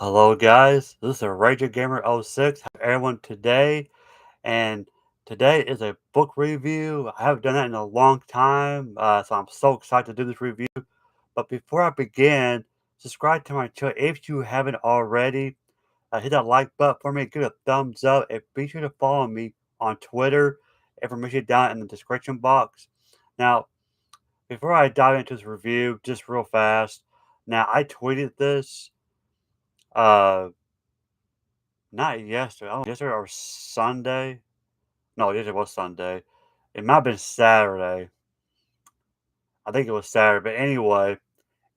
Hello guys, this is Ranger Gamer 06. How's everyone today? And today is a book review. I haven't done that in a long time, so I'm so excited to do this review. But before I begin, subscribe to my channel if you haven't already. Hit that like button for me, give it a thumbs up, and be sure to follow me on Twitter. Information down in the description box. Now, before I dive into this review, just real fast. Now, I tweeted this. Uh, Not yesterday. Oh, yesterday or Sunday? No, yesterday was Sunday. It might have been Saturday. I think it was Saturday. But anyway,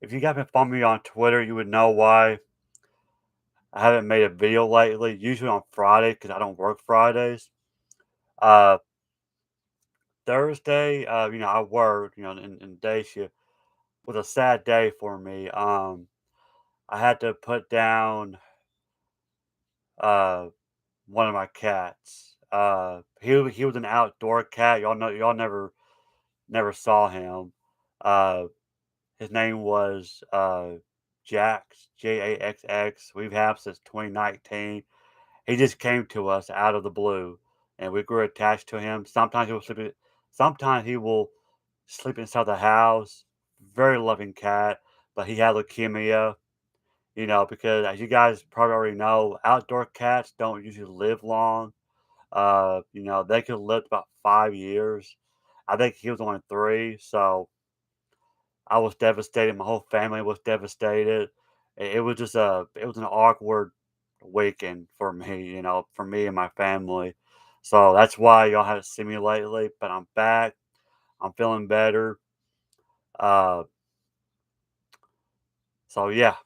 if you guys been following me on Twitter, you would know why I haven't made a video lately. Usually on Friday because I don't work Fridays. Uh, Thursday, I work, in day shift. Was a sad day for me. I had to put down uh one of my cats. He was an outdoor cat. Y'all never saw him. Uh, his name was Jax, Jaxx. We've had him since 2019. He just came to us out of the blue, and we grew attached to him. Sometimes he will sleep inside the house. Very loving cat, but he had leukemia. Because as you guys probably already know, outdoor cats don't usually live long. They could live about 5 years. I think he was only three, so I was devastated. My whole family was devastated. It was it was an awkward weekend for me, for me and my family. So that's why y'all haven't seen me lately. But I'm back. I'm feeling better. Uh, so yeah,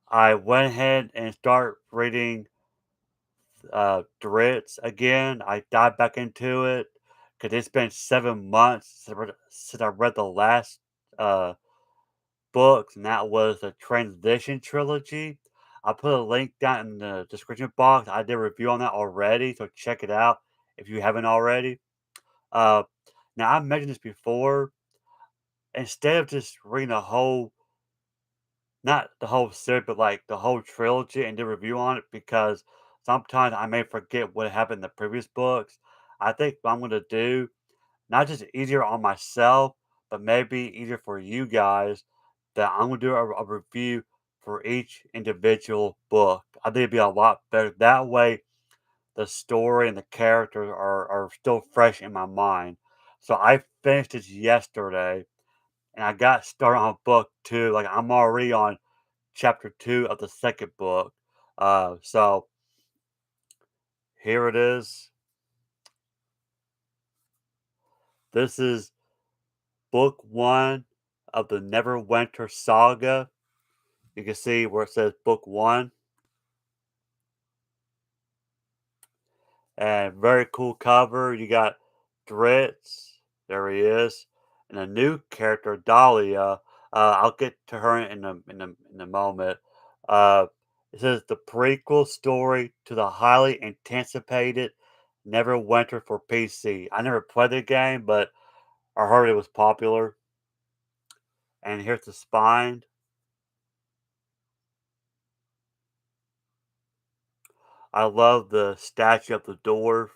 I went ahead and start reading Dritz again. I dived back into it because it's been 7 months since I read the last uh books, and that was the Transition trilogy. I put a link down in the description box. I did a review on that already, so check it out if you haven't already. Uh, Now I mentioned this before. Instead of just reading the whole, not the whole series, but like the whole trilogy and do a review on it, because sometimes I may forget what happened in the previous books. I think what I'm going to do, not just easier on myself, but maybe easier for you guys, that I'm gonna do a review for each individual book. I think it'd be a lot better. That way the story and the characters are still fresh in my mind. So I finished this yesterday and I got started on book two. Like I'm already on chapter two of the second book. So here it is. This is book one of the Neverwinter saga. You can see where it says book one, and very cool cover. You got Dritz, there he is, and a new character, Dahlia. I'll get to her in a moment. Uh, it says the prequel story to the highly anticipated Neverwinter for PC. I never played the game, but I heard it was popular. And here's the spine. I love the statue of the dwarf,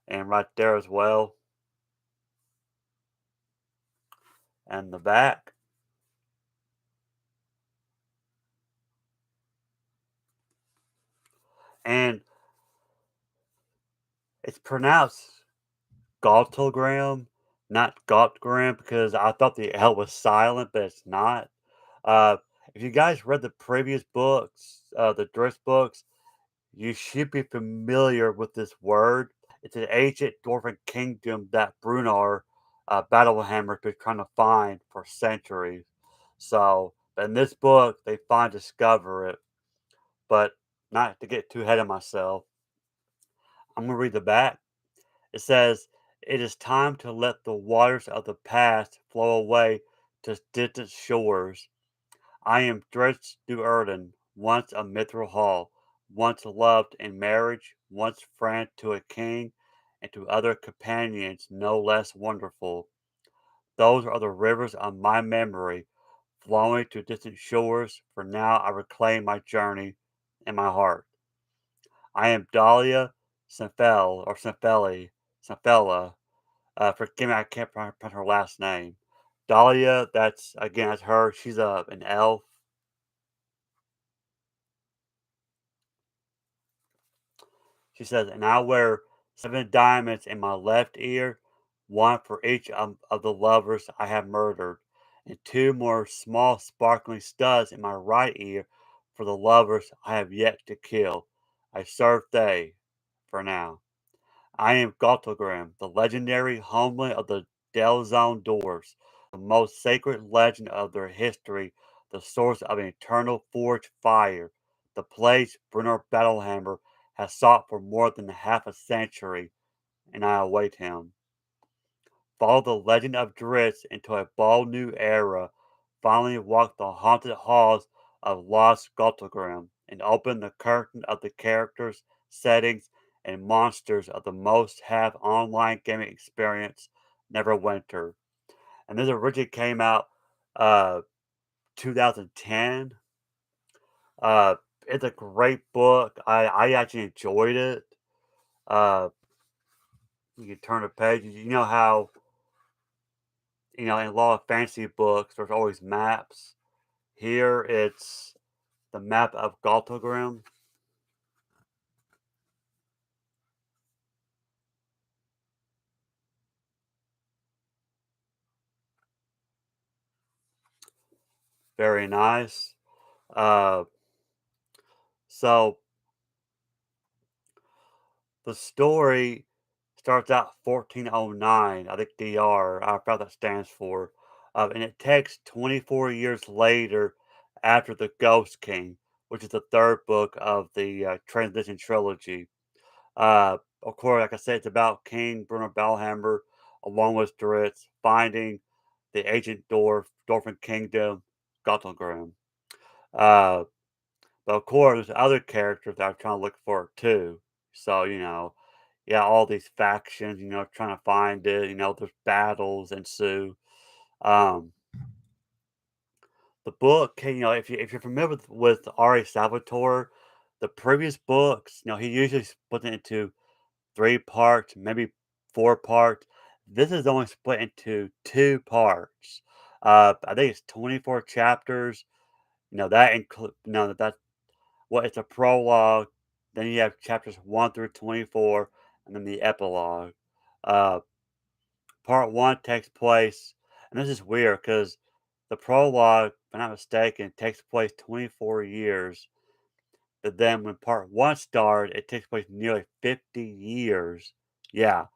and right there as well, and the back. And it's pronounced Gauntlgrym, not Gauntlgrym, because I thought the L was silent, but it's not. Uh, if you guys read the previous books, the Drift books, you should be familiar with this word. It's an ancient dwarven kingdom that Brunar, Battlehammer, has been trying to find for centuries. So, in this book, they finally discover it. But not to get too ahead of myself, I'm going to read the back. It says, "It is time to let the waters of the past flow away to distant shores. I am Dredge du Erden, once a mithril hall, once loved in marriage, once friend to a king, and to other companions no less wonderful. Those are the rivers of my memory, flowing to distant shores, for now I reclaim my journey in my heart. I am Dahlia Sanfel, or Sanfeli, Sanfella. Forgive me, I can't pronounce her last name. Dahlia, that's her. She's an elf. She says, and I wear 7 diamonds in my left ear, one for each of the lovers I have murdered, and two more small sparkling studs in my right ear for the lovers I have yet to kill. I serve they, for now. I am Gauntlgrym, the legendary homeland of the Delzone Dwarfs, the most sacred legend of their history, the source of an eternal forged fire, the place Brunner Battlehammer has sought for more than half a century, and I await him. Follow the legend of Drizzt into a bold new era, finally walk the haunted halls of Lost Gauntlgrym, and open the curtain of the characters, settings, and monsters of the most-have online gaming experience, Neverwinter. And this originally came out uh 2010. Uh it's a great book. I actually enjoyed it. Uh you can turn the page. You know how, in a lot of fantasy books there's always maps. Here it's the map of Gauntlgrym. Very nice. Uh so the story starts out 1409, I think DR, I forgot that stands for. And it takes 24 years later after the Ghost King, which is the third book of the Transition trilogy. Of course, like I said, it's about King Bruno Bellhammer, along with Drizzt, finding the ancient Dwarven Kingdom, Gauntlgrym. Uh, but of course, there's other characters that I'm trying to look for too. So, yeah, all these factions, trying to find it, there's battles ensue. Um, the book, if you're familiar with Ari Salvatore, the previous books, he usually split it into 3 parts, maybe 4 parts. This is only split into 2 parts. I think it's 24 chapters. That include no that well, it's a prologue. Then you have chapters 1 through 24, and then the epilogue. Uh, part one takes place, and this is weird because the prologue, if I'm not mistaken, takes place 24 years. But then when part one started, it takes place nearly 50 years. Yeah.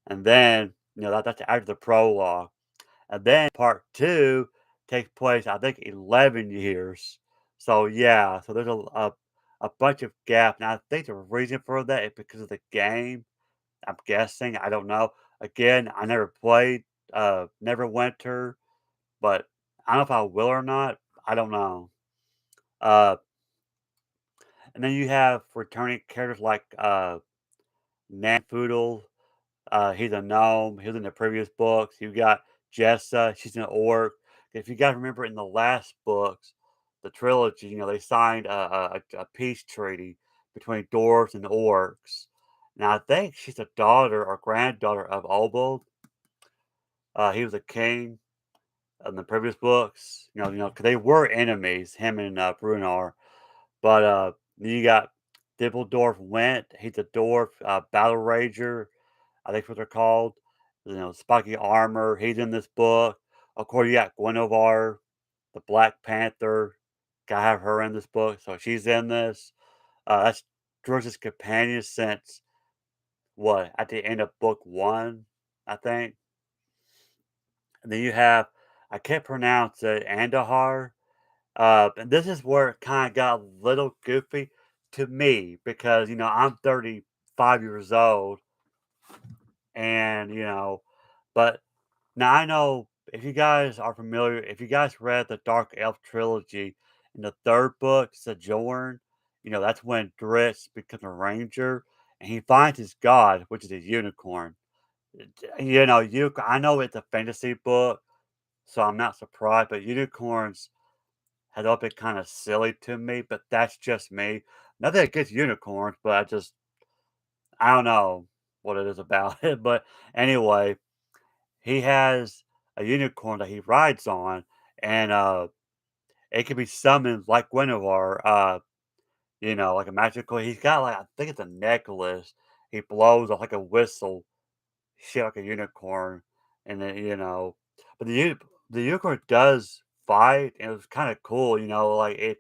And then, that's after the prologue. And then part two takes place, I think, 11 years. So, yeah, so there's a bunch of gap. And I think the reason for that is because of the game. I'm guessing. I don't know. Again, I never played Neverwinter, but I don't know if I will or not. I don't know. Uh, and then you have returning characters like Nan Foodle. He's a gnome. He was in the previous books. You got Jessa. She's an orc. If you guys remember in the last books, the trilogy, they signed a peace treaty between dwarves and orcs. Now I think she's a daughter or granddaughter of Obald. He was a king in the previous books. 'Cause they were enemies, him and Brunar. But you got Dibbledorf Went. He's a dwarf, battle rager. I think what they're called. Spiky armor. He's in this book. Of course, you got Guinevere, the Black Panther. Gotta have her in this book, so she's in this. That's George's companion since what at the end of book one, I think. And then you have I can't pronounce it Andahar. And this is where it kind of got a little goofy to me because I'm 35 years old, and but now I know if you guys are familiar, if you guys read the Dark Elf trilogy in the third book, Sojourn, that's when Drizzt becomes a ranger and he finds his god, which is a unicorn. I know it's a fantasy book, so I'm not surprised, but unicorns. has all been kind of silly to me, but that's just me. Nothing against unicorns, but I don't know what it is about it. But anyway, he has a unicorn that he rides on, and it can be summoned like Guinevere, like a magical. He's got like I think it's a necklace. He blows off like a whistle, shit like a unicorn, and then but the unicorn does fight, and it was kind of cool. Like it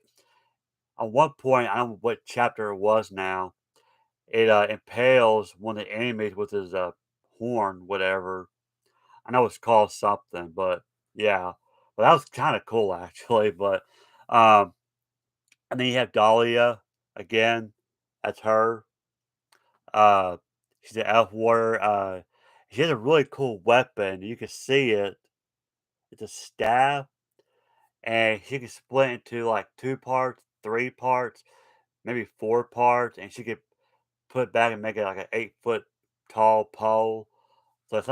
at one point. I don't know what chapter it was now. It impales one of the enemies with his horn, whatever. I know it's called something, but yeah. But that was kind of cool actually. But um, and then you have Dahlia again. That's her. Uh, she's an elf warrior. She has a really cool weapon. You can see it. It's a staff, and she can split into like two parts, three parts, maybe four parts, and she could put it back and make it like an 8 foot tall pole. So it's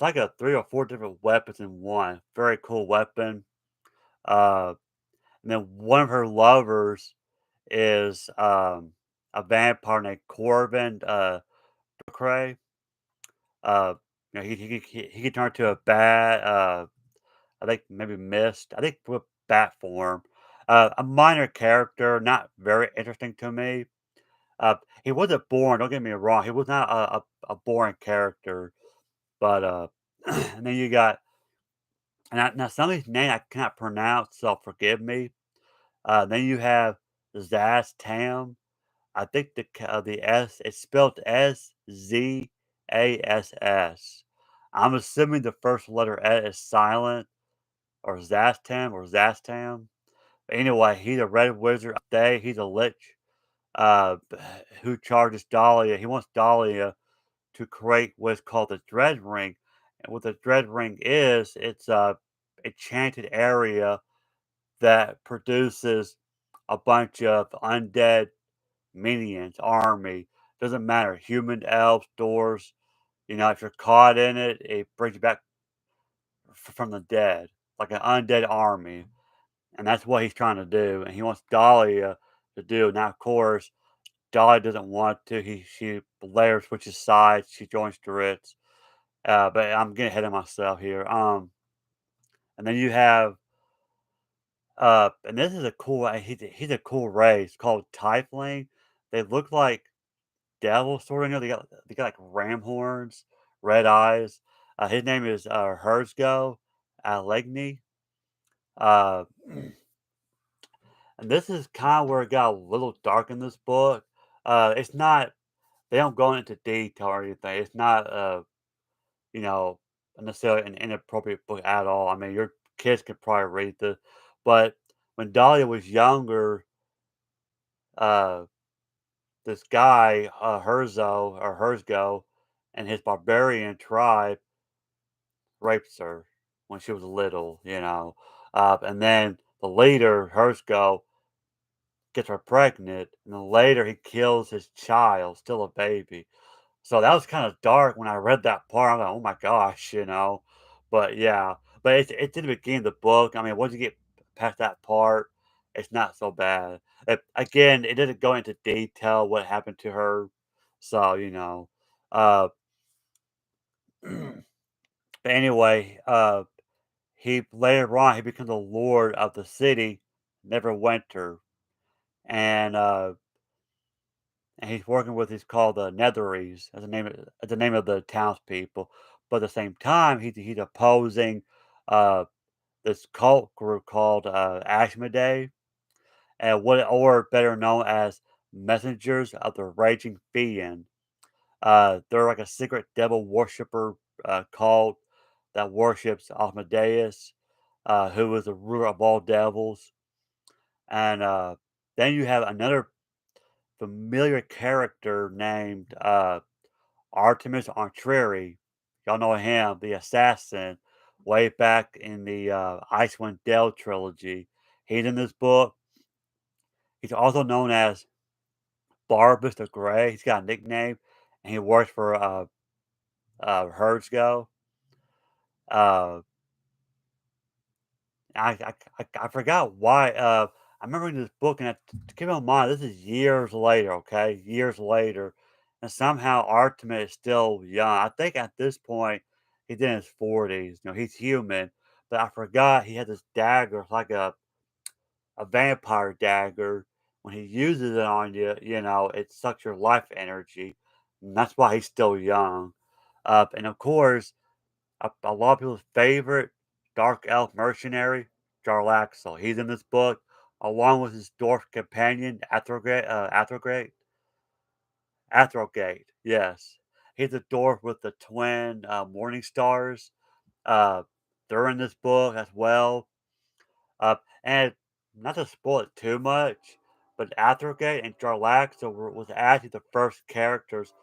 like a three or four different weapons in one. Very cool weapon. Uh, and then one of her lovers is a vampire named Corbin Cray. Uh, he could turn to a bat. I think maybe Mist. I think with bat form. A minor character, not very interesting to me. He wasn't boring. Don't get me wrong. He was not a boring character, but and then you got now some of these names I cannot pronounce, so forgive me. Then you have Zaz Tam. I think the S it's spelled Szass. I'm assuming the first letter S is silent, or Zastam or Zastam. Anyway, he's a red wizard. He's a lich b- who charges Dahlia. He wants Dahlia to create what's called the Dread Ring. And what the Dread Ring is, it's a enchanted area that produces a bunch of undead minions, army. Doesn't matter, human, elves, dwarves. If you're caught in it, it brings you back from the dead, like an undead army. And that's what he's trying to do. And he wants Dahlia to do. Now, of course, Dahlia doesn't want to. She later switches sides. She joins Dorit's. But I'm getting ahead of myself here. And then you have and this is a cool. He's a cool race called Tiefling. They look like devils, sort of. They got like ram horns, red eyes. His name is Herzgo Allegny. Uh, and this is kind of where it got a little dark in this book. It's not. They don't go into detail or anything. It's not. You know, necessarily an inappropriate book at all. I mean, your kids could probably read this, but when Dahlia was younger, uh, this guy, Herzgo, and his barbarian tribe raped her when she was little, and then the leader, Herzgo, gets her pregnant, and then later he kills his child, still a baby. So that was kind of dark when I read that part. I'm like, oh my gosh, But yeah, but it's in the beginning of the book. I mean, once you get past that part, it's not so bad. Again, it didn't go into detail what happened to her. So, Uh, but anyway, he later on he becomes the lord of the city, Neverwinter, and he's working with he's called the Netheries as the name of the townspeople. But at the same time, he's opposing uh, this cult group called Ashmedai, and what or better known as Messengers of the Raging Fiend. They're like a secret devil worshiper cult that worships Asmodeus, who is the ruler of all devils. And then you have another familiar character named Artemis Entreri. Y'all know him, the assassin, way back in the Icewind Dale trilogy. He's in this book. He's also known as Barbus the Grey. He's got a nickname, and he works for Hertzgo. Uh, I forgot why, I remember reading this book, and keep in mind, this is years later, okay? Years later, and somehow Artemis is still young. I think at this point, he's in his 40s, he's human, but I forgot he had this dagger, it's like a vampire dagger. When he uses it on you, it sucks your life energy, and that's why he's still young. And of course, a lot of people's favorite dark elf mercenary, Jarlaxle. He's in this book, along with his dwarf companion, Athrogate, yes. He's a dwarf with the twin morning stars. Uh, they're in this book as well. And not to spoil it too much, but Athrogate and Jarlaxle was actually the first characters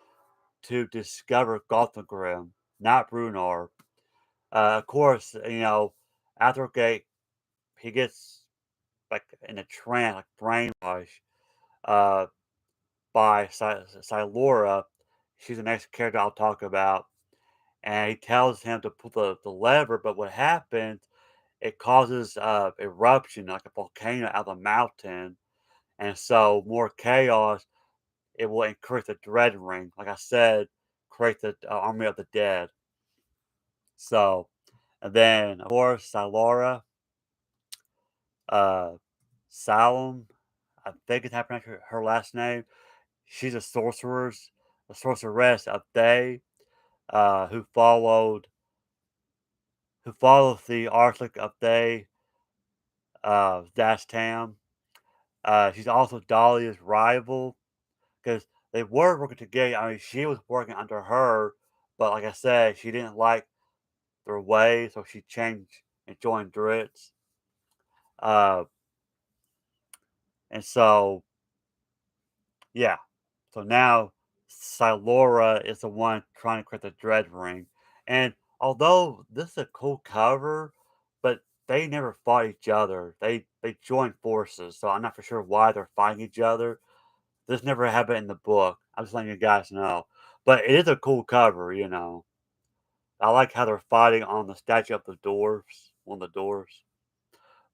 to discover Gauntlgrym, not Brunar. Of course, Athelgate, he gets like in a trance, like brainwash, uh, by Silora. She's the next character I'll talk about, and he tells him to pull the lever. But what happens? It causes eruption, like a volcano out of the mountain, and so more chaos. It will increase the dread ring. Like I said, create the army of the dead. So, and then of course, Silora. Uh, Salem, I think is how to pronounce her last name. She's a sorceress of Thay, who followed the Arctic of Thay, Dastam. She's also Dahlia's rival because they were working together. I mean, she was working under her, but like I said, she didn't like their way, so she changed and joined Dritz. Uh, and so yeah. So now Silora is the one trying to create the Dread Ring. And although this is a cool cover, but they never fought each other. They joined forces, so I'm not for sure why they're fighting each other. This never happened in the book. I'm just letting you guys know. But it is a cool cover. I like how they're fighting on the statue of the dwarves, one of the dwarves.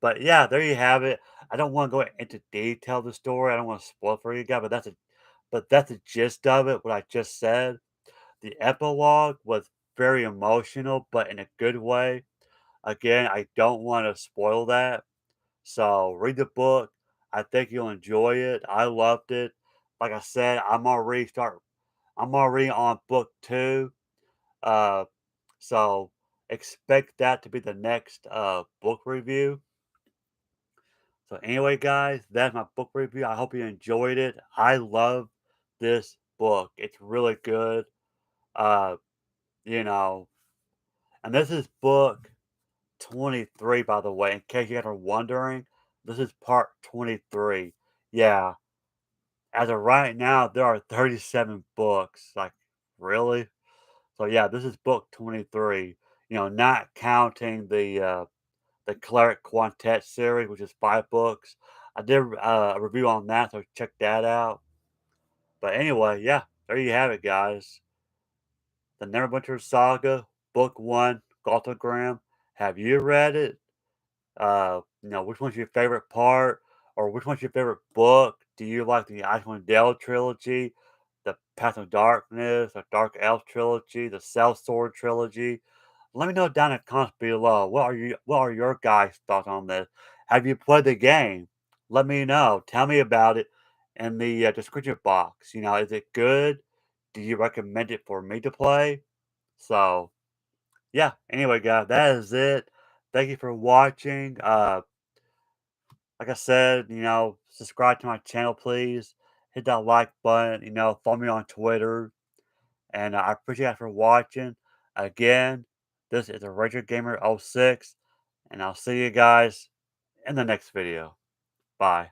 But yeah, there you have it. I don't want to go into detail of the story. I don't want to spoil for you guys, but that's the gist of it, what I just said. The epilogue was very emotional, but in a good way. Again, I don't want to spoil that. So read the book. I think you'll enjoy it. I loved it. Like I said, I'm already on book two. Uh so expect that to be the next book review. So anyway, guys, that's my book review. I hope you enjoyed it. I love this book. It's really good. Uh, you know, and this is book 23, by the way, in case you guys are wondering. This is part 23. Yeah. As of right now, there are 37 books. Like, really? So yeah, this is book 23. Not counting the Cleric Quintet series, which is 5 books. I did a review on that, so check that out. But anyway, yeah, there you have it, guys. The Neverwinter Saga, Book 1, Gauntlgrym. Have you read it? Which one's your favorite part? Or which one's your favorite book? Do you like the Icewind Dale trilogy, the Path of Darkness, the Dark Elf trilogy, the Sellsword trilogy? Let me know down in the comments below. What are your guys' thoughts on this? Have you played the game? Let me know. Tell me about it in the description box. Is it good? Do you recommend it for me to play? So yeah. Anyway, guys, that is it. Thank you for watching. Like I said, subscribe to my channel, please. Hit that like button. Follow me on Twitter. And I appreciate you for watching. Again, this is a Retro Gamer 06, and I'll see you guys in the next video. Bye.